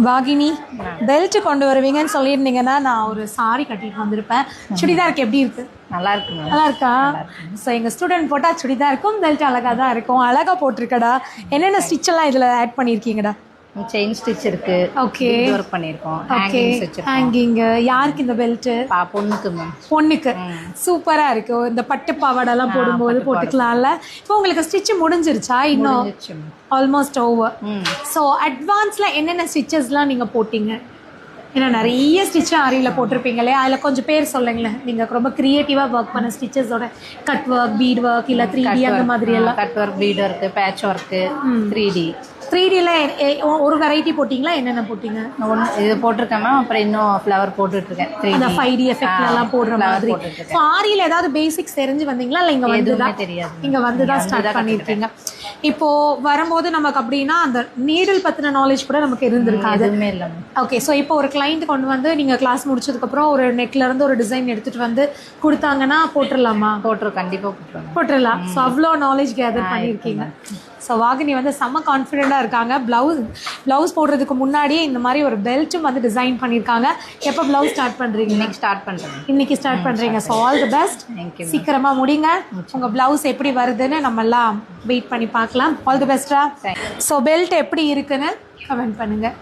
Vahini belt கொண்டு வருவீங்கன்னு சொல்லியிருந்தீங்கன்னா நான் ஒரு சாரி கட்டிட்டு வந்திருப்பேன். சுடிதாருக்கு எப்படி இருக்கு? நல்லா இருக்குங்க. நல்லா இருக்கா? ஸோ எங்கள் ஸ்டூடெண்ட் போட்டால் சுடிதாருக்கும் பெல்ட் அழகாக தான் இருக்கும். அழகாக போட்டிருக்கடா. என்னென்ன ஸ்டிச் எல்லாம் இதில் ஆட் பண்ணியிருக்கீங்கடா? செயின் ஸ்டிச் இருக்கு. ஓகே, ஒர்க் பண்ணிருக்கோம். Okay, hanging. யாருக்கு இந்த பெல்ட்? பொண்ணுக்கு மேம். பொண்ணுக்கு. சூப்பரா இருக்கு. இந்த பட்டு பாவாடெல்லாம் போடும்போது போட்டுக்கலாம்ல. இப்போ உங்களுக்கு ஸ்டிச் முடிஞ்சிருச்சா? இன்னும் ஆல்மோஸ்ட் ஓவர். ஸோ அட்வான்ஸ்ல என்னென்ன ஸ்டிச்சஸ்லாம் நீங்க போட்டீங்க? ஏன்னா நிறைய ஸ்டிச் ஆரியில் போட்டிருப்பீங்களே, அதில் கொஞ்சம் பேர் சொல்லுங்களேன். நீங்கள் ரொம்ப க்ரியேட்டிவாக ஒர்க் பண்ண ஸ்டிச்சஸோட கட் ஒர்க், பீட் ஒர்க், இல்லை 3D அந்த மாதிரி எல்லாம். Cut work, bead work, patch work, 3Dல ஒரு வெரைட்டி போட்டிங்களா? என்னென்ன போட்டிங்க? இது போட்டிருக்கேன் மேம். அப்புறம் இன்னும் ஃப்ளவர் போட்டுட்ருக்கேன். அந்த 5D எஃபெக்ட்லாம் போடுற மாதிரி. ஸோ ஆரியில் ஏதாவது பேசிக்ஸ் தெரிஞ்சு வந்தீங்களா? இல்லை இங்கே வந்து தான் தெரியாது? இங்கே வந்து தான் ஸ்டார்ட் பண்ணியிருக்கீங்க. இப்போது வரும்போது நமக்கு அப்படின்னா அந்த நீடில் பற்றின நாலேஜ் கூட நமக்கு இருந்திருக்காது. எதுவுமே இல்லை. ஓகே, ஸோ இப்போ ஒரு கிளைண்ட் கொண்டு வந்து நீங்கள் கிளாஸ் முடிச்சதுக்கப்புறம் ஒரு நெக்லேருந்து ஒரு டிசைன் எடுத்துகிட்டு வந்து கொடுத்தாங்கன்னா போட்டுடலாமா? கண்டிப்பாக போட்டுடலாம். ஸோ அவ்வளோ நாலேஜ் கேதர் பண்ணியிருக்கீங்க. ஸோ வாகினி வந்து செம்ம கான்ஃபிடென்ட்டாக இருக்காங்க. ப்ளவுஸ் போடுறதுக்கு முன்னாடியே இந்த மாதிரி ஒரு பெல்ட்டும் வந்து டிசைன் பண்ணியிருக்காங்க. எப்போ ப்ளவுஸ் ஸ்டார்ட் பண்ணுறீங்க? இன்னைக்கு ஸ்டார்ட் பண்ணுறீங்க. So all the best. சீக்கிரமாக முடிங்க. உங்கள் ப்ளவுஸ் எப்படி வருதுன்னு நம்ம எல்லாம் வெயிட் பண்ணி பார்க்கலாம். ஆல் தி பெஸ்ட்டா. ஸோ பெல்ட் எப்படி இருக்குன்னு கமெண்ட் பண்ணுங்கள்.